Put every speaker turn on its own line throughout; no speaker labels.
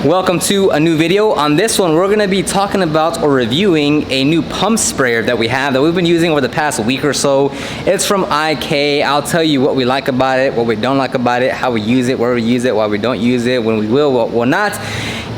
Welcome to a new video. On this one, we're gonna be talking about or reviewing a new pump sprayer that we have that we've been using over the past week or so. It's from IK. I'll tell you what we like about it, what we don't like about it, how we use it, where we use it, why we don't use it, when we will, what will not,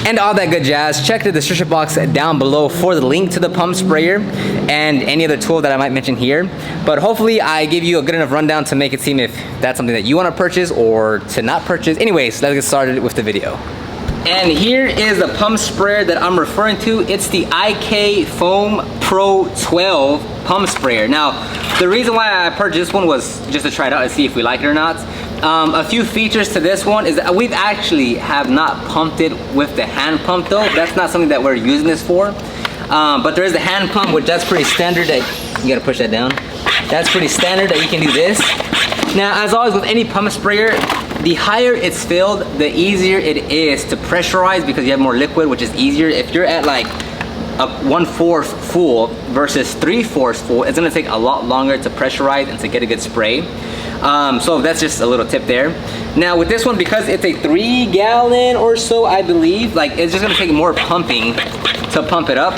and all that good jazz. Check the description box down below for the link to the pump sprayer and any other tool that I might mention here. But hopefully I give you a good enough rundown to make it seem if that's something that you want to purchase or to not purchase. Anyways, let's get started with the video. And here is the pump sprayer that I'm referring to. It's the IK Foam Pro 12 pump sprayer. Now, the reason why I purchased this one was just to try it out and see if we like it or not. A few features to this one is that we've actually have not pumped it with the hand pump though. That's not something that we're using this for. But there is the hand pump, which that's pretty standard. That you gotta push that down. That's pretty standard that you can do this. Now, as always with any pump sprayer, the higher it's filled, the easier it is to pressurize because you have more liquid, which is easier. If you're at like a 1/4 full versus 3/4 full, it's gonna take a lot longer to pressurize and to get a good spray. So that's just a little tip there. Now with this one, because it's a 3 gallon or so, I believe, like it's just gonna take more pumping to pump it up.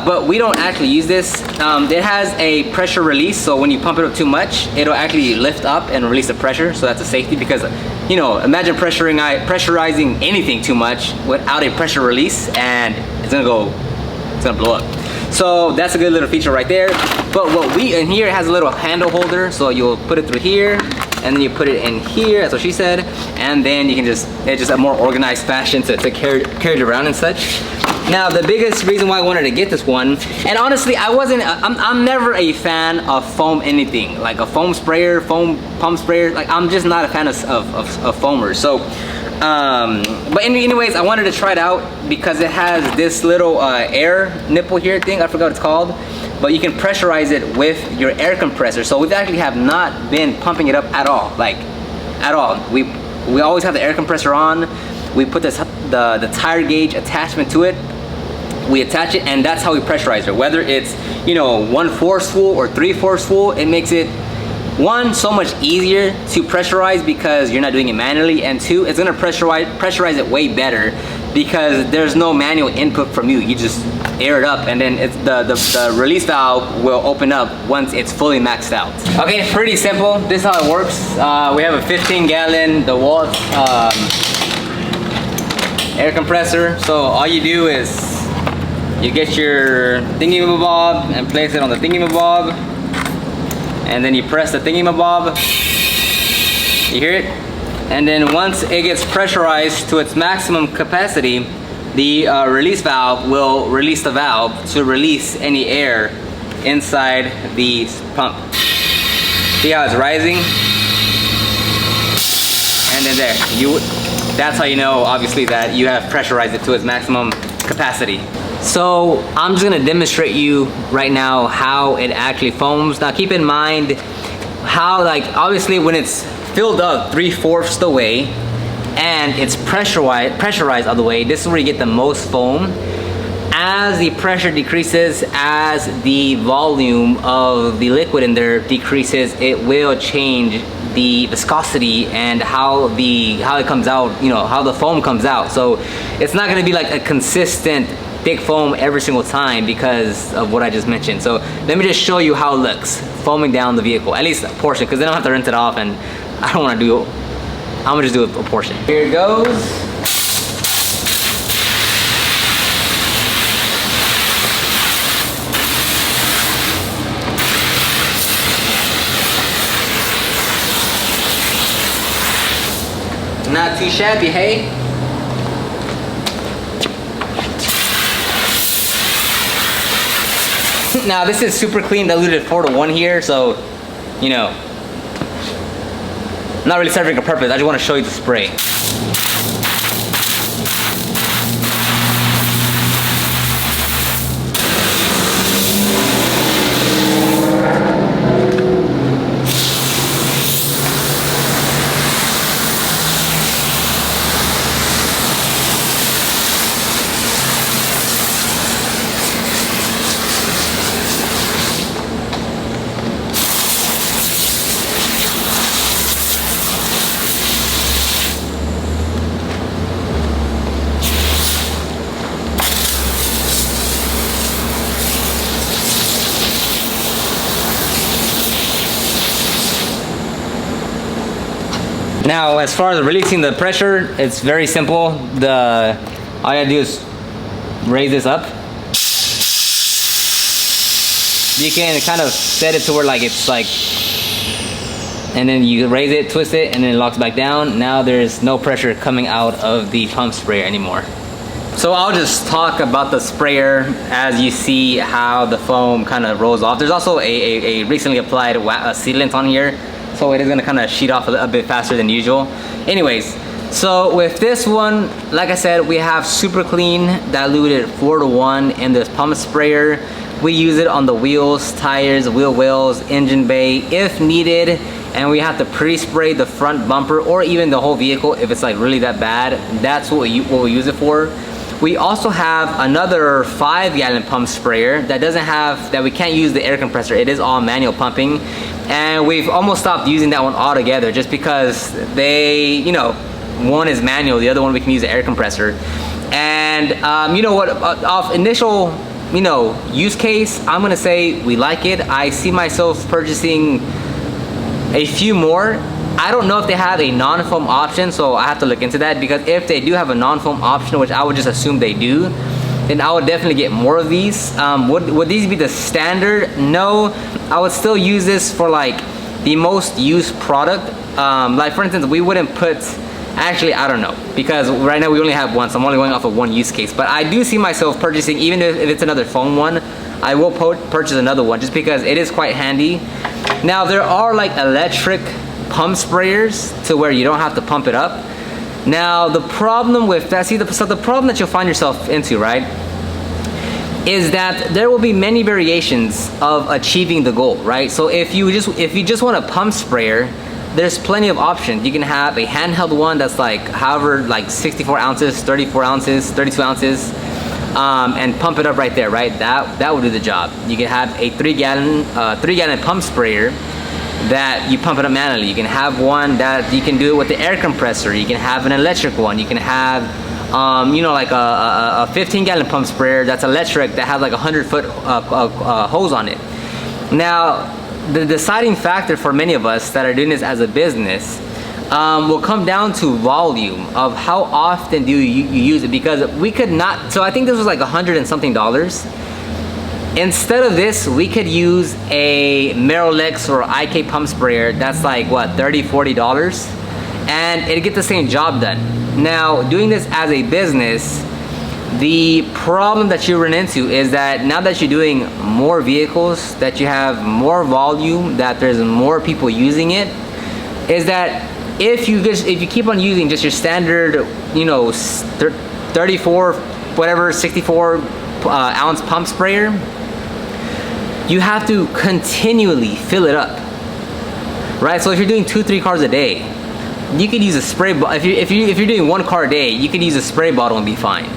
But we don't actually use this. It has a pressure release, so when you pump it up too much, it'll actually lift up and release the pressure, so that's a safety because, you know, imagine pressurizing anything too much without a pressure release and it's gonna blow up. So that's a good little feature right there. But what in here, it has a little handle holder, so you'll put it through here and then you put it in here, that's what she said, and then you can it's just a more organized fashion to carry it around and such. Now the biggest reason why I wanted to get this one, and honestly I'm never a fan of foam anything, like a foam sprayer, foam pump sprayer, like I'm just not a fan of foamers. So but anyways, I wanted to try it out because it has this little air nipple here thing, I forgot what it's called, but you can pressurize it with your air compressor. So we actually have not been pumping it up at all, like at all. We always have the air compressor on. We put the tire gauge attachment to it. We attach it, and that's how we pressurize it. Whether it's, you know, 1/4 full or 3/4 full, it makes it, one, so much easier to pressurize because you're not doing it manually, and two, it's gonna pressurize it way better because there's no manual input from you. You just air it up, and then it's the release valve will open up once it's fully maxed out. Okay, pretty simple. This is how it works. We have a 15 gallon DeWalt air compressor. So all you do is you get your thingy-mabob and place it on the thingy-mabob, and then you press the thingy-mabob. You hear it? And then once it gets pressurized to its maximum capacity, the release valve will release the valve to release any air inside the pump. See how it's rising? And then there, that's how you know, obviously, that you have pressurized it to its maximum capacity. So I'm just gonna demonstrate you right now how it actually foams. Now keep in mind how, like, obviously when it's filled up 3/4 the way and it's pressurized all the way, this is where you get the most foam. As the pressure decreases, as the volume of the liquid in there decreases, it will change the viscosity and how it comes out, you know, how the foam comes out. So it's not gonna be like a consistent thick foam every single time because of what I just mentioned. So let me just show you how it looks foaming down the vehicle, at least a portion, because then I don't have to rinse it off, and I don't want to do it. I'm gonna just do a portion. Here it goes. Not too shabby, hey? Now this is super clean, diluted 4:1 here, so, you know, not really serving a purpose. I just want to show you the spray. Now, as far as releasing the pressure, it's very simple. All you gotta do is raise this up. You can kind of set it to where like it's like, and then you raise it, twist it, and then it locks back down. Now there's no pressure coming out of the pump sprayer anymore. So I'll just talk about the sprayer as you see how the foam kind of rolls off. There's also a recently applied sealant on here, so it is gonna kind of sheet off a bit faster than usual. Anyways, so with this one, like I said, we have Super Clean diluted 4:1 in this pump sprayer. We use it on the wheels, tires, wheel wells, engine bay if needed, and we have to pre-spray the front bumper or even the whole vehicle if it's like really that bad. That's what we use it for. We also have another 5-gallon pump sprayer that we can't use the air compressor. It is all manual pumping, and we've almost stopped using that one altogether just because they, you know, one is manual, the other one we can use the air compressor. And you know what, off initial, you know, use case, I'm gonna say we like it. I see myself purchasing a few more. I don't know if they have a non-foam option, so I have to look into that, because if they do have a non-foam option, which I would just assume they do, then I would definitely get more of these. Would these be the standard? No, I would still use this for like the most used product. Like for instance, we wouldn't put, actually I don't know, because right now we only have one, so I'm only going off of one use case. But I do see myself purchasing, even if it's another foam one, I will purchase another one just because it is quite handy. Now there are like electric pump sprayers to where you don't have to pump it up. Now the problem with that, so the problem that you'll find yourself into, right, is that there will be many variations of achieving the goal, right? So if you just want a pump sprayer, there's plenty of options. You can have a handheld one that's like however, like 64 ounces, 34 ounces, 32 ounces, and pump it up right there, right? That will do the job. You can have a 3-gallon pump sprayer that you pump it up manually. You can have one that you can do it with the air compressor. You can have an electric one. You can have you know, like a 15-gallon pump sprayer that's electric that has like a 100-foot hose on it. Now the deciding factor for many of us that are doing this as a business will come down to volume of how often do you use it, because we could not, so I think this was like $100 and something. Instead of this, we could use a Merolex or IK pump sprayer that's like what, $30, $40, and it'd get the same job done. Now, doing this as a business, the problem that you run into is that now that you're doing more vehicles, that you have more volume, that there's more people using it, is that if you keep on using just your standard, you know, 34, whatever, 64 ounce pump sprayer, you have to continually fill it up, right? So if you're doing 2-3 cars a day, you could use a spray bottle. If you're doing 1 car a day, you could use a spray bottle and be fine.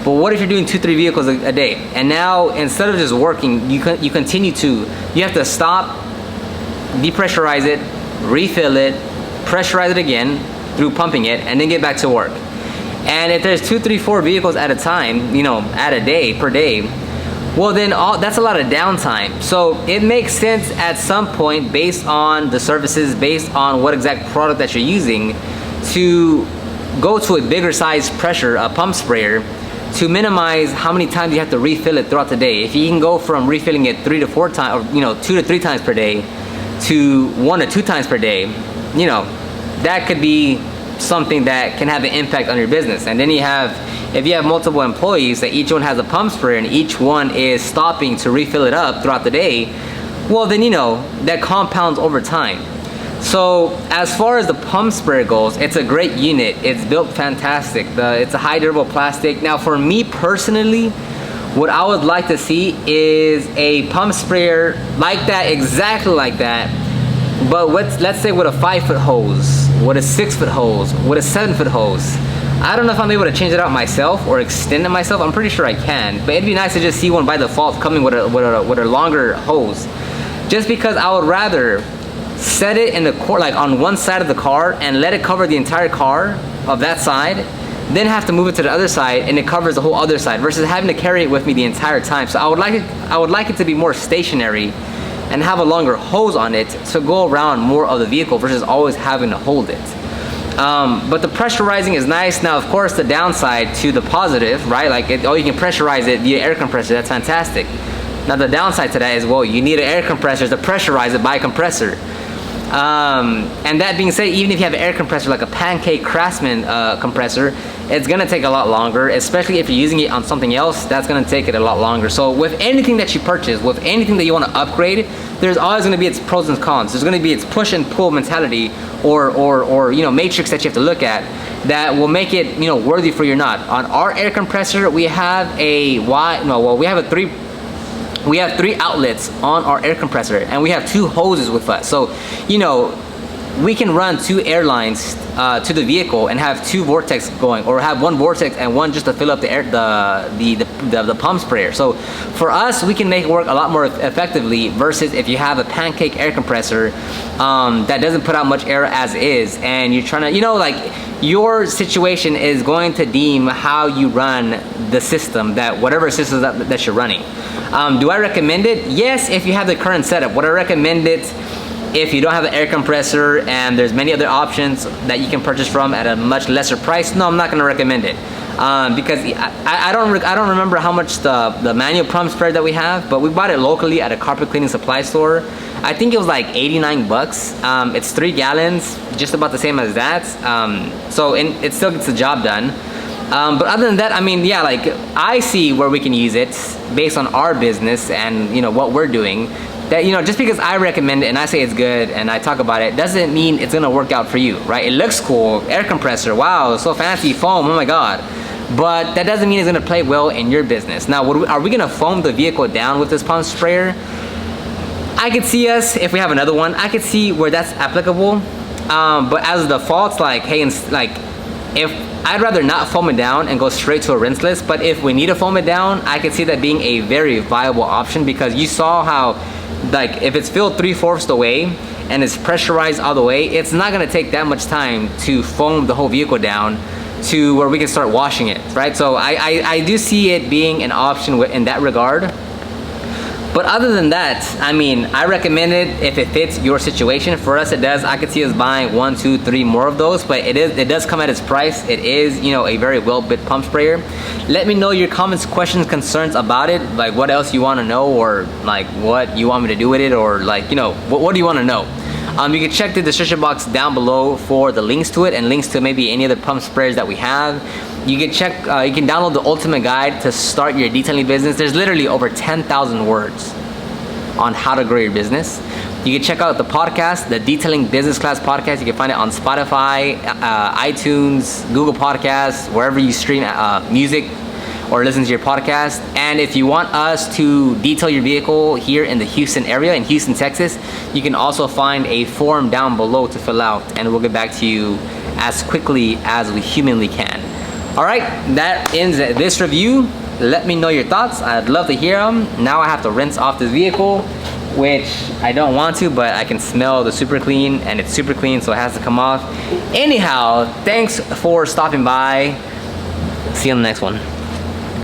But what if you're doing 2-3 vehicles a day, and now instead of just working, you have to stop, depressurize it, refill it, pressurize it again through pumping it, and then get back to work. And if there's 2, 3, 4 vehicles at a time, you know, at a day, per day, well then that's a lot of downtime. So it makes sense at some point, based on the services, based on what exact product that you're using, to go to a bigger size pressure, a pump sprayer, to minimize how many times you have to refill it throughout the day. If you can go from refilling it 3 to 4 times, or you know, 2 to 3 times per day, to 1 to 2 times per day, you know, that could be something that can have an impact on your business. And then if you have multiple employees that each one has a pump sprayer and each one is stopping to refill it up throughout the day, well then, you know, that compounds over time. So as far as the pump sprayer goes, it's a great unit. It's built fantastic. It's a high durable plastic. Now for me personally, what I would like to see is a pump sprayer like that, exactly like that, but let's say with a 5-foot hose, with a 6-foot hose, with a 7-foot hose. I don't know if I'm able to change it out myself or extend it myself. I'm pretty sure I can, but it'd be nice to just see one by default coming with a longer hose, just because I would rather set it in the core, like on one side of the car, and let it cover the entire car of that side, then have to move it to the other side and it covers the whole other side, versus having to carry it with me the entire time. So I would like it to be more stationary and have a longer hose on it to go around more of the vehicle versus always having to hold it. But the pressurizing is nice. Now, of course, the downside to the positive, right? Like, you can pressurize it via air compressor. That's fantastic. Now, the downside to that is, well, you need an air compressor to pressurize it by compressor. And that being said, even if you have an air compressor like a Pancake Craftsman compressor, it's gonna take a lot longer, especially if you're using it on something else. That's gonna take it a lot longer. So with anything that you purchase, with anything that you want to upgrade, there's always gonna be its pros and cons. There's gonna be its push and pull mentality, or matrix that you have to look at that will make it worthy for you or not. On our air compressor, we have we have 3 outlets on our air compressor, and we have 2 hoses with us. So, we can run 2 air lines to the vehicle and have 2 vortex going, or have 1 vortex and 1 just to fill up the air, the pump sprayer. So for us, we can make it work a lot more effectively versus if you have a Pancake air compressor that doesn't put out much air as is, and you're trying to, your situation is going to deem how you run the system, whatever system that you're running. Do I recommend it? Yes, if you have the current setup. Would I recommend it if you don't have an air compressor and there's many other options that you can purchase from at a much lesser price? No, I'm not going to recommend it because I don't remember how much the manual pump sprayer that we have, but we bought it locally at a carpet cleaning supply store. I think it was like 89 bucks. It's 3 gallons, just about the same as that. So it still gets the job done. But other than that, I see where we can use it based on our business and what we're doing. That just because I recommend it and I say it's good and I talk about it doesn't mean it's gonna work out for you, right? It looks cool, air compressor, wow, so fancy, foam, oh my god. But that doesn't mean it's gonna play well in your business. Now, are we gonna foam the vehicle down with this pump sprayer? I could see us, if we have another one, I could see where that's applicable. But as the defaults, if I'd rather not foam it down and go straight to a rinseless, but if we need to foam it down, I could see that being a very viable option, because you saw how, if it's filled 3/4 the way and it's pressurized all the way, it's not gonna take that much time to foam the whole vehicle down to where we can start washing it, right? So I do see it being an option in that regard. But other than that, I recommend it if it fits your situation. For us, it does. I could see us buying 1, 2, 3 more of those, but it does come at its price. It is, a very well-built pump sprayer. Let me know your comments, questions, concerns about it. Like, what else you want to know, or what you want me to do with it, or what do you want to know? You can check the description box down below for the links to it and links to maybe any other pump sprayers that we have. You can check, you can download the ultimate guide to start your detailing business. There's literally over 10,000 words on how to grow your business. You can check out the podcast, the Detailing Business Class podcast. You can find it on Spotify, iTunes, Google Podcasts, wherever you stream music or listen to your podcast. And if you want us to detail your vehicle here in the Houston area, in Houston, Texas, you can also find a form down below to fill out, and we'll get back to you as quickly as we humanly can. All right, that ends this review. Let me know your thoughts. I'd love to hear them. Now I have to rinse off this vehicle, which I don't want to, but I can smell the super clean, and it's super clean, so it has to come off. Anyhow, thanks for stopping by. See you on the next one.